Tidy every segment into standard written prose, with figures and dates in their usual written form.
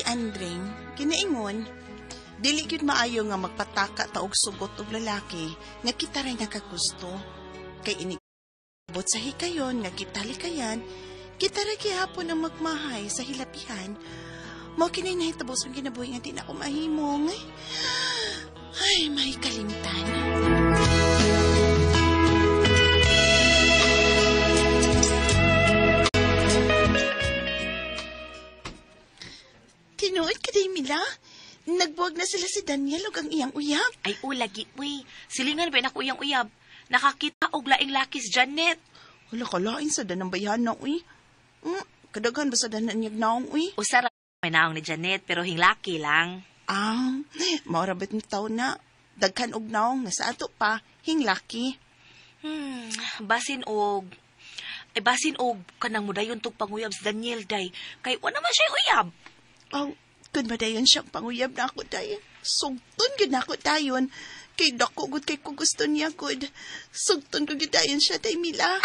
Andring, kinaingon, dili gyud maayo nga magpataka ta og sugot og lalaki nga kita ray nakagusto. Kay inibot sa hikayon nga kita likayan, kita ray gihapon ang magmahay sa hilapihan. Mao kinay nahitabos ang kinabuhi nga di na ako mahimong. Ay, may kalimtan. Tinuod ka day, Mila. Nagbuwag na sila si Daniel ug ang iyang uyab. Ay, lagi, uy. Silingan ba na ko iyang uyab? Nakakita og laing lakis, Janet. Wala kalain sa danang bayana, uy. Kadaghan ba sa danan niyag naong, uy? Usara may naong ni Janet, pero hinglaki lang. Maurabit ng taon na. Daghan og naong, nga sa ato pa, hinglaki. Basin og kanang mudayon tog panguyab si Daniel, day. Kay wala naman siya uyab. Kung madayon siyang panguyab na ako, day. Sugton gud na ako, dayon. Kay dako gud kay ko gusto niya, gud. Sugton ko gud dayon siya, day, Mila.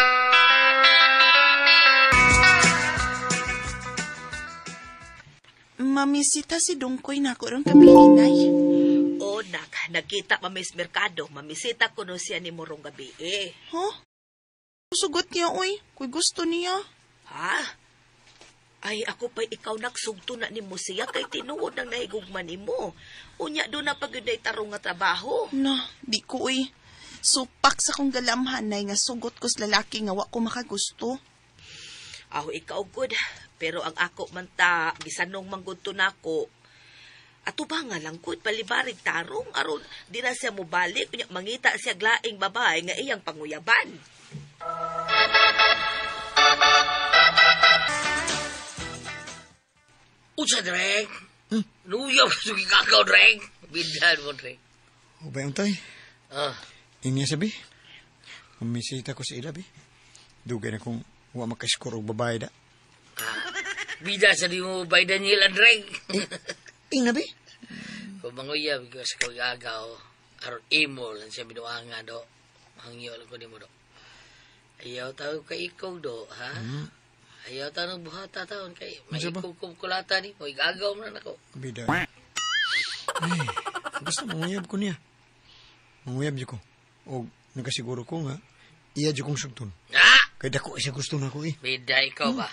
Mamisita si Dungkoy na ako ron gabi, inay. O, nagkita mamis merkado. Mamisita ko no siya ni Morong gabi, Sugot niya, uy. Kung gusto niya. Ha? Ay, ako pa ikaw nagsugto na ni mo siya kay tinuod ng nahigugman ni mo. Unya doon na pag-yun na itarong nga trabaho. Di ko, uy. Supak sa kong galamhanay nga sugot ko sa lalaki nga wa ko makagusto. Ikaw good. Pero ang ako man ta, gisanong manggunto na ako. Ato ba nga lang good, palibarig tarong. Aron, di na siya mubalik. Unya, mangita siya glaing babae nga iyang panguyaban. Usa, Dreng. Luyaw ka sugi kakaw, Dreng. Bindan mo, Dreng. O ba yung tay? Inya sabi. Mamisita ko sa ila, bi. Dugay na kung huwa makaskor og babae da. Bida sa di mo bay Daniel, Dreng. Ina, bi? Kung manguyab ko sa kagagaw, aron imo lang siya binuanga, do. Hangyo lang ko ni mo, do. Ayaw tawag ka ikaw, do, ha? Ayaw tanong buhata taon kay may kulata ni mo. Igagaw mo na ako. Bida. Ay, basta manguyab ko niya. Manguyab niyo ko. O nagasiguro ko nga, iya diyo kong sugton. Kaya dako siya gusto na ako, Bida, ikaw ba?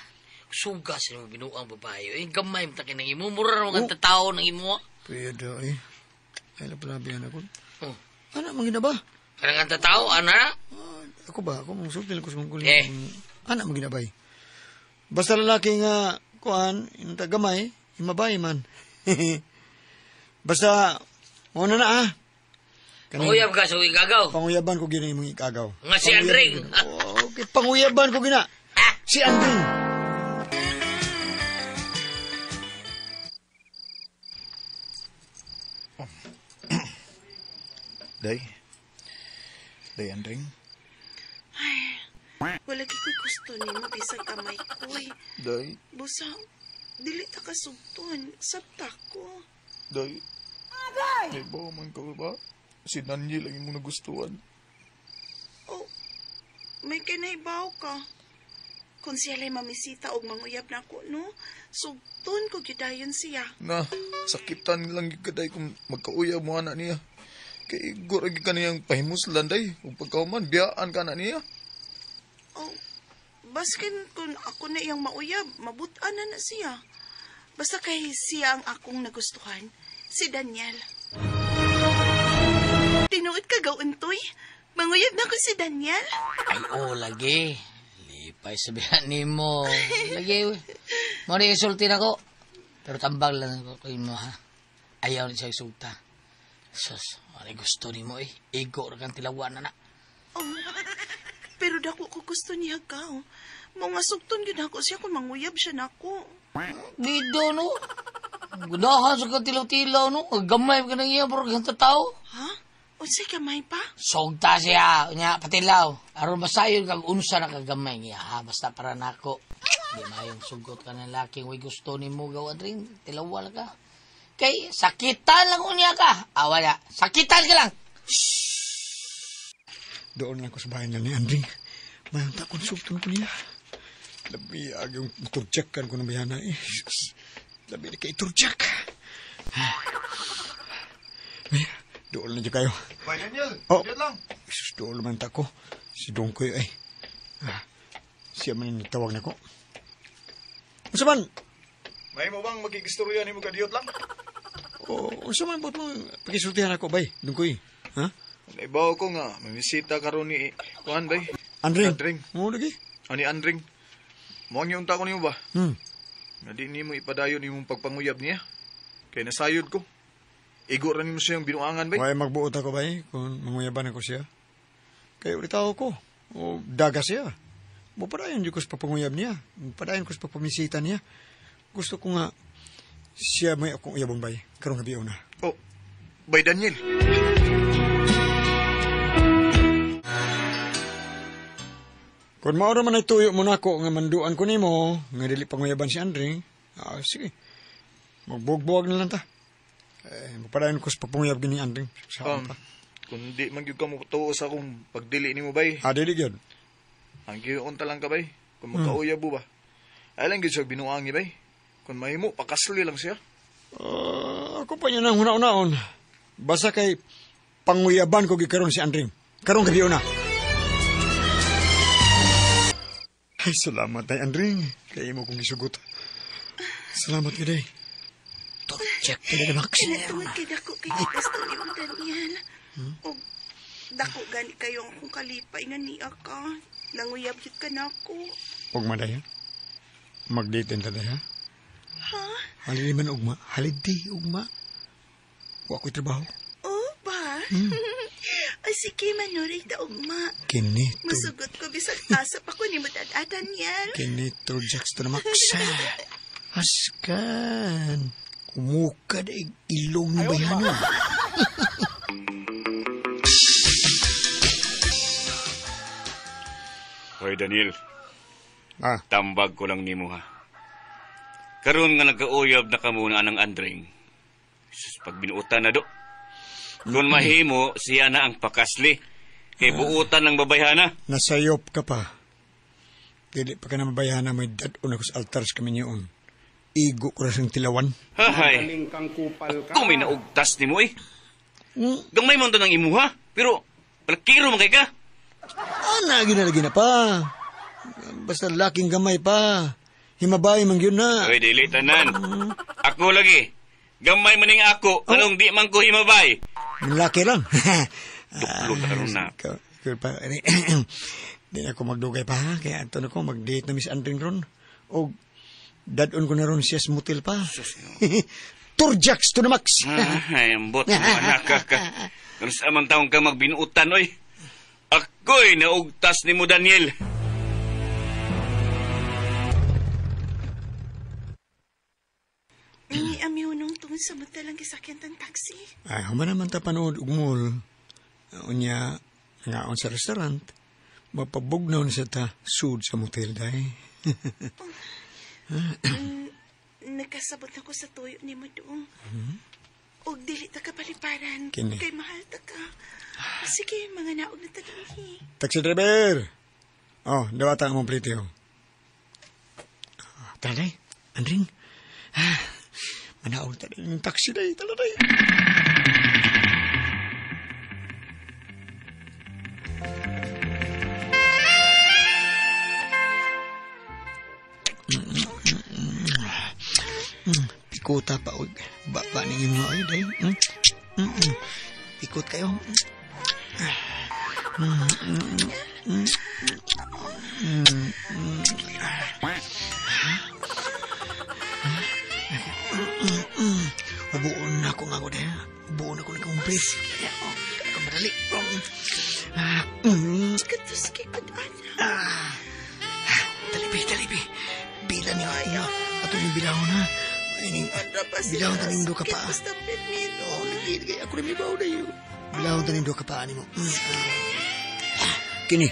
Sugas mo binuang babae. Gamay mo takin ng imo. Mura naman ang tatao ng imo. Bida, Ay, lapalabihan ako. Anak, mangina ba? Kanang ang tatao, anak? Ako ba? Ako mong sugtil ko sa mong kulit. Anak, mangina ba? Basta lalaki nga, kuan, intagamay, imabay man. Basta, muna na Panguyab ka sa igagaw. Panguyaban ko gina yung ikagaw. Nga si Andring. Okay, panguyaban ko gina. Si Andring. Day, Andring. Wala ko'y gusto ni mo, bisag kamay ko'y. Day. Busa, dili ta kasugton. Sabta ko. Day. May bawa man ka ba? Si Daniel ang imong nagustuhan. May kinaibaw ka. Kung siya lay mamisita og manguyab na ko, no? Sugton ko gidayon siya. Sakitan lang yung kaday kung magkauyab mo anak niya. Kay guragi ka niyang pahimuslan, day. Kung pagkauman, biyaan ka na niya. Baskin kung ako na iyang mauyab, mabutan na siya. Basta kay siya ang akong nagustuhan, si Daniel. Tinuod ka gawin to'y? Manguyab na ko si Daniel? Ay, lagi. Lipay sabihan ni mo. Lagi, mo na isulti na ko. Pero tambal lang ako kayo mo, ha? Ayaw na siya isulta. Sus, ano gusto ni mo, Igo na kang tilawan na. Pero dako ko gusto niya ka. Mga sugton gid ako siya kung manguyab siya nako. Bido, no? Gudahan sa katilaw-tilaw, no? Gamay ka na iya, bro. Ganta tao. Ha? Unsay kamay pa? Sogta siya. Nya, patilaw. Aron masayon kag unsa na kagamay niya, ha? Basta para nako. Di mayong sugot ka ng laking way gusto ni mo gawan rin. Tilawal ka. Kay, sakitan lang unya ka. Wala. Sakitan ka lang. Doon lang ko sa bahay niya ni Andring. Mayang takon sugton ko niya. Labi, yung turtsakan ko ng bayana, Labi na kay Turjak. Ay, dool na dyan kayo. Bay Daniel, Oh. dito lang. Isus, dool naman tako. Si Dongkoy ay. Siya man yung tawag na ko. Unsa man? May mo bang magigistorya ni mo kadiyot lang? Unsa man ba't mo pakisultihan ako, bay? Dongkoy. Ha? Naibaw ko nga, may bisita karon ni kuan bay. Andring? Andring. Oo, lagi. Ani Andring. Mo ang unta ko nimo ba? Hmm. Nga di nimo ipadayon imong pagpanguyab niya. Kay nasayod ko. Igo ra nimo siyang binuangan bay. May magbuot ako, bay, kung manguyaban ako siya. Kaya ulit ako ko. O daga siya. Mupadayon di ko sa papanguyab niya. Mupadayon ko sa papamisita niya. Gusto ko nga siya may akong uyabong, bay. Karong gabi na. Oh, bay Daniel. Kung maura man ay tuyo mo na ako nga manduan ko nimo, nga dili panguyaban si Andre, sige. Magbuwag-buwag na lang ta. Mapadayon ko sa papanguyab gini Andre. Saan pa? Kung di man gyud ka mo tuo sa akong pagdili nimo bay. Dili gyud. Ang giyon ta lang ka bay. Kung magkauyab mo ba. Ay lang gyud siya binuangi bay. Kung mahimo pakasli lang siya. Ako pa niya nang huna-unaon. Basta kay panguyaban ko gikaron si Andre. Karong gabi na. Ay, salamat ay Andre. Kaya mo kong isugot. Salamat ka day. Check ka na Max. Kinatuwad kay dako kay gusto ni mo, Daniel. O, dako gani kayong akong kalipay nga niya ka. Nanguyab yun ka na ako. Huwag madaya. Mag-date din taday, ha? Ha? Halili man ugma. Halidi ugma. Huwag ko'y trabaho. Oh, ba? Ay, sige, manurig na ugma. Kinito. Masugot ko bisag asap ako ni mo, Daniel. Kinito, Jax to na Max. Askan. Umukad ay ilong ni bayanan. Hoy Daniel, Ah, tambag ko lang nimo ha. Karon nga nagkauyab na ka muna ng Andring. Sus, pag binuutan na do. Kung mahimo, siya na ang pakasli. Kay buutan ng babayhana. nasayop ka pa. Dili pa ka na mabayana may dadon ako sa altar sa kami niyon. Igo ko rasang tilawan. Hahay, kung may naugtas ni mo eh. Hmm, Gamay mo to ng imuha. Pero, palakiro mo kay ka. lagi na pa. Basta laking gamay pa. Himabay man yun na. Hoy, dili tanan. Ako lagi. Gamay maning ako. Anong di man ko himabay. Laki lang. Duklog na karon na. Ikaw pa, di na ako magdugay pa, ha? Kaya ito na ko, mag-date na Miss Andring ron. O, dadon ko na ron siya sa motel pa. Turjax to na Max. Ay, ambot mo anak ka. Kung sa amang taong ka magbinuutan, oy. Ako'y naugtas ni mo, Daniel. Ini amyunong tungod sa matalang gisakyan ng taxi. Ay, hama naman ta panood ugmol. Unya, ngaon sa restaurant. Mapabugnaw na sa ta sud sa motel day. Nagkasabot na ko sa tuyo ni mo doon. O dili ta ka paliparan. Kini. Kay mahal ta ka. Sige, mga naog na tagihi. Taxi driver! Oh, dawata ang mong plite, oh. Talay, Andring. Manaog tayo ng taxi day, taladay. Pikuta pa, og. Ba ningin mo ay, day. Pikot kayo. Ubuon na ako nga ko dahil. Ubuon ako na kumplis. Kaya ka madali. Sige ko doon. Talipi. Bila niyo ayo. Ato yung bilahon ha. Bilahon taning do ka pa. Basta permiro. Lagi ako rin may baw na yun. Bilahon taning do ka pa ni mo. Kini.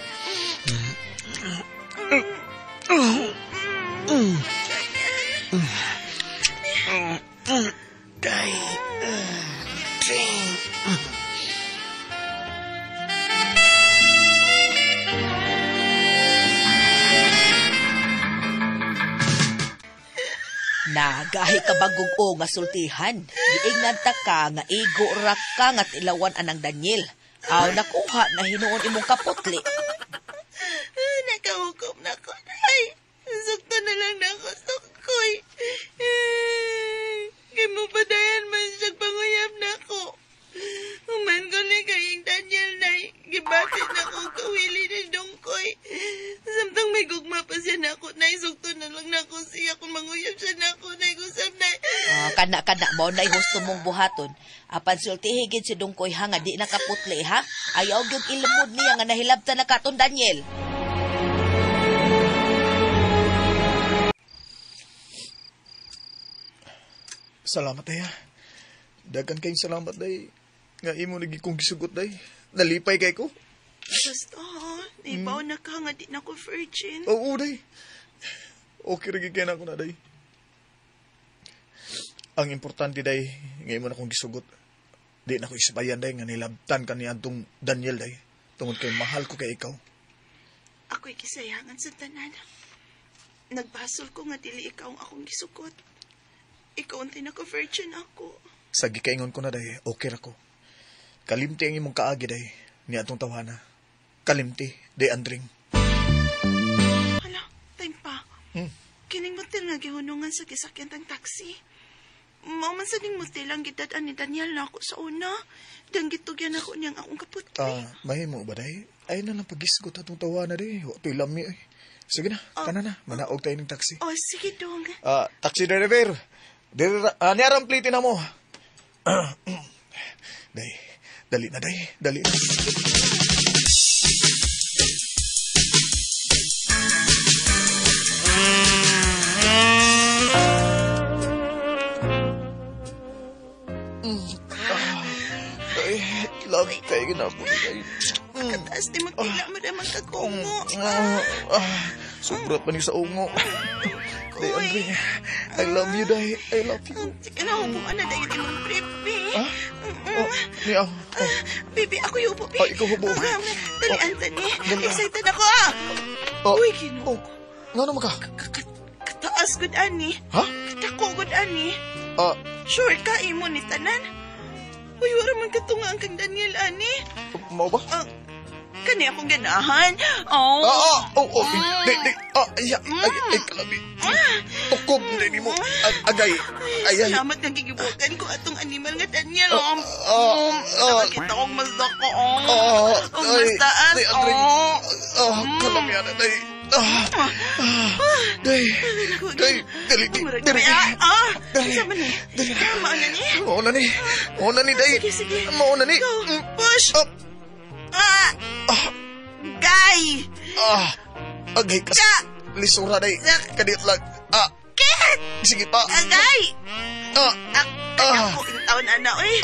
Day. Drink. Nagahi ka bagog o nga sultihan. Giingnan ta ka nga igo ra ka nga tilawan anang Daniel. Aw nakuha na hinuon imong kaputli. Nakahukom na ko, Day. Sukto na lang na ako, Sukkoy. Gimupadayan man siya panguyab na ko. Human ko ni kaying Daniel, Day. Gibatit na ko kawili ni Dongkoy. Samtang may gugma pa siya na ako, Day. Sukto na lang na ko siya kung manguyab siya na ako, Day. Kusam, Day. Kana mo na gusto mong buhaton. Apan sultihigid si Dongkoy ha nga di nakaputli ha. Ayaw gyud ilimod niya nga nahilabta na katon Daniel. Salamat, Day. Dagan kayong salamat, Day. Nga imo lagi kong gisugot, Day. Nalipay kay ko. Basta, ibaw na ka nga di na ko virgin. Oo, Day. Okay rin kaya na ako na, Day. Ang importante, Day, ngayon mo na kong gisugot. Di na ko isabayan, Day, nga nilabtan ka ni Antong Daniel, Day. Tungod kay mahal ko kay ikaw. Ako'y kisayangan sa tanan. Nagbasol ko nga dili ikaw ang akong gisugot. Ikaw ang tinaka-virgin ako. Sa gikaingon ko na, Day, okay ra ko. Kalimti ang imong kaagi, Day, ni atong tawhana. Kalimti, Day Andring. Hala, time pa. Kining motel nga gihunungan sa kisakyan tang taxi. Mauman sa ning motel ang gidadaan ni Daniel na ako sa una. Dang gitugyan ako niyang akong kaputli. Mahimo ba, Day? Ay na lang pagisgot atong tawhana, Day. Wato'y lami, ay. Sige na, kana na. Manaog tayo ng taxi. Oh, sige dong. Taxi driver. Niarang plate na mo. Day, dali na, Day. Dali na. Day, love kayo ginapon, Day. Kataas di magtila mo na magkakungo. Sobrat pa niyo sa ungo. Day, Andre, I love you, Day. I love you. Sige na, hubungan na dahil imong baby. Niya. Baby, ako yung upo, baby. Ikaw hubo. Dali, Anthony. Dali. Excited ako, Uy, Gino. Nga naman ka? Kataas good, Ani. Ha? Katako good, Ani. Ah, Sure ka, imo ni Tanan. Uy, wala man katunga ang kang Daniel, Ani. mau ba? Kani akong ganahan. Oh. Ay, kalabi. Tukob na ni mo. Agay. Ay. Salamat nga gigibukan ko atong animal nga Daniel. Nakakita kong masdako. Kung mastaan. Kalabi yan, Day. Day. Dali. Sama ni. Mauna ni, Day. Sige. Mauna ni. Go. Push. Up. Guy. Agay kas. Lisura, Day. Kadit lang. Kit. Sige pa. Agay. Ako yung taon na, oy.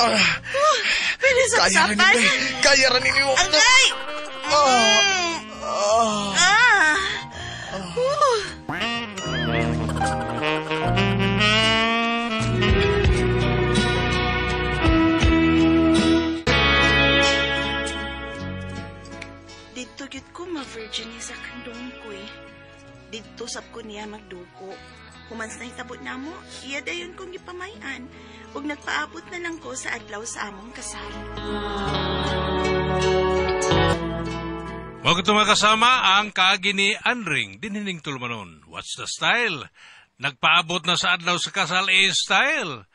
Pwede sa sapan. Kaya rin ninyo. Agay. Dito gyud ko ma-virgin sa kandong ko eh. Dito sab ko niya magduko. Humans na hitabot na mo, iya dayon kong gipamayan. Ug nagpaabot na lang ko sa adlaw sa among kasal. Mga mga kasama, ang kaagi ni Andring, dinhining tulumanon. What's the style? Nagpaabot na sa adlaw sa kasal style.